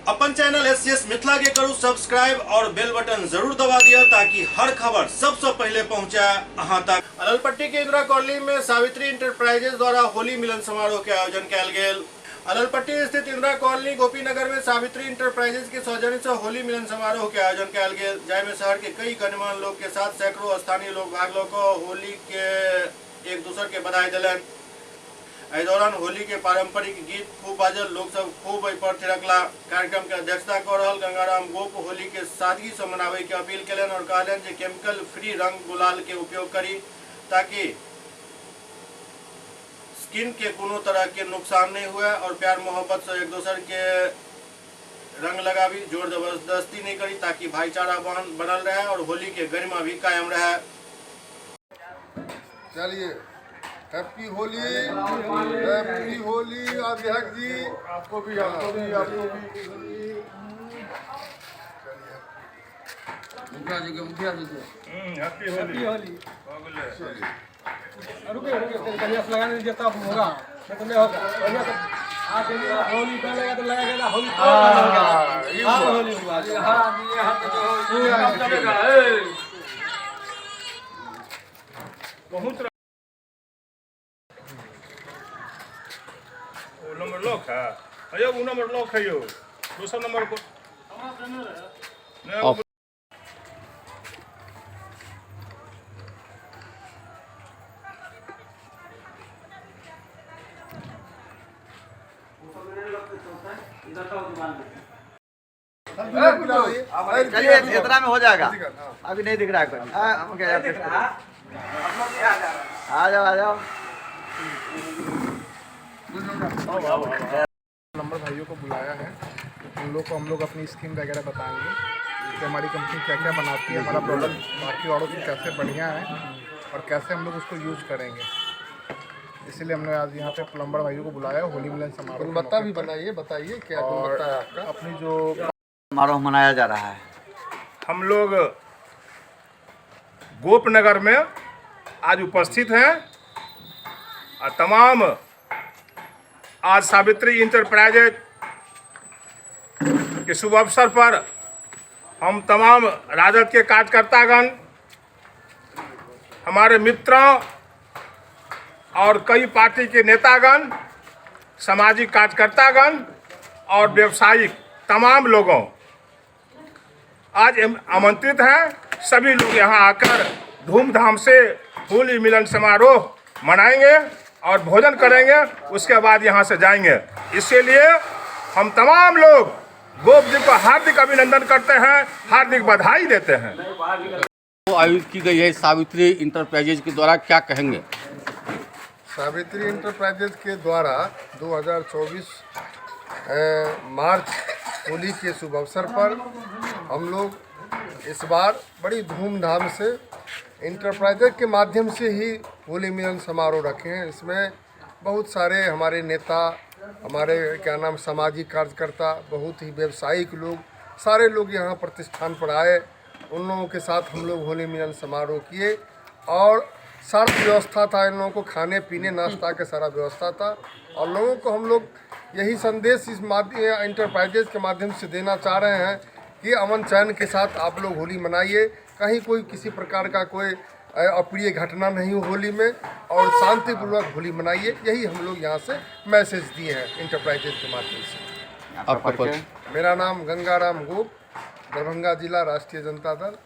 अपन channel SCS Mithila के करू subscribe और बेल बटन जरूर दबा दिया ताकि हर खबर सबसे पहले पहुंचा अहां तक। अललपट्टी के इंदिरा कॉलोनी में सावित्री इंटरप्राइजेज द्वारा होली मिलन समारोह के आयोजन कयल गेल। अललपट्टी स्थित इंदिरा कॉलोनी गोपीनगर में सावित्री इंटरप्राइजेज के सौजन्य से होली मिलन समारोह के आयोजन कयल गेल, जाहिमे शहर के कई गणमान्य लोग के साथ सैकड़ों स्थानीय लोग भाग लेकर होली के एक दूसरे के बधाई दिलन। एहि दौरान होली के पारंपरिक गीत खूब बाजल, लोग सब खूब एहि पर थिरकला। कार्यक्रम के अध्यक्षता कर रहल गंगाराम गोप होली के सादगी से मनावे के अपील कलन और कहलन जे केमिकल फ्री रंग गुलाल के उपयोग करी ताकि स्किन के कोनो तरह के नुकसान नहीं हुए और प्यार मोहब्बत से एक दूसरे के रंग लगावी, जोर जबरदस्ती नहीं करी ताकि भाईचारा बनल रहे और होली के गरिमा भी कायम रहे। चलिए हैप्पी होली, हैप्पी होली अध्यक्ष जी, आपको भी आपको भी आपको भी। मुखिया जी के हैप्पी होली। रुके कन्या से लगाने दीजिए तब होगा, नहीं तो नहीं होगा। कन्या तो आप होली कर लेगा तो लगेगा ना होली हाँ होली हुआ बहुत नंबर लॉक है अयो, वो नंबर लॉक है यो, दूसरा नंबर को चलिए इतना में हो जाएगा, अभी नहीं दिख रहा है कोई। आ जाओ आ जाओ। नंबर भाइयों को बुलाया है, उन लोग को हम लोग अपनी स्कीम वगैरह बताएंगे कि हमारी कंपनी क्या क्या बनाती है, हमारा प्रोडक्ट बाकी औरों से कैसे बढ़िया है और कैसे हम लोग उसको यूज करेंगे। इसीलिए हमने आज यहाँ पे प्लम्बर भाइयों को बुलाया है होली मिलन समारोह। गुणवत्ता भी बनाइए, बताइए क्या गुणवत्ता है आपका। अपनी जो समारोह मनाया जा रहा है, हम लोग गोपनगर में आज उपस्थित हैं और तमाम आज सावित्री इंटरप्राइजेज के शुभ अवसर पर हम तमाम राजद के कार्यकर्तागण, हमारे मित्रों और कई पार्टी के नेतागण, सामाजिक कार्यकर्तागण और व्यवसायिक तमाम लोगों आज आमंत्रित हैं। सभी लोग यहाँ आकर धूमधाम से होली मिलन समारोह मनाएंगे और भोजन करेंगे, उसके बाद यहाँ से जाएंगे। इसलिए हम तमाम लोग गोप जी को हार्दिक अभिनंदन करते हैं, हार्दिक बधाई देते हैं। तो आयोजित की गई है सावित्री इंटरप्राइजेज के द्वारा, क्या कहेंगे? सावित्री इंटरप्राइजेज के द्वारा 2024 मार्च होली के शुभ अवसर पर हम लोग इस बार बड़ी धूमधाम से इंटरप्राइजेज के माध्यम से ही होली मिलन समारोह रखे हैं। इसमें बहुत सारे हमारे नेता, हमारे क्या नाम सामाजिक कार्यकर्ता, बहुत ही व्यावसायिक लोग, सारे लोग यहाँ प्रतिष्ठान पर आए। उन लोगों के साथ हम लोग होली मिलन समारोह किए और सारा व्यवस्था था, इन लोगों को खाने पीने नाश्ता के सारा व्यवस्था था। और लोगों को हम लोग यही संदेश इस माध्यम इंटरप्राइजेज के माध्यम से देना चाह रहे हैं कि अमन चैन के साथ आप लोग होली मनाइए, कहीं कोई किसी प्रकार का कोई अप्रिय घटना नहीं हो होली में, और शांतिपूर्वक होली मनाइए। यही हम लोग यहाँ से मैसेज दिए हैं इंटरप्राइजेज के माध्यम से। आपका मेरा नाम गंगाराम गोप, दरभंगा जिला राष्ट्रीय जनता दल।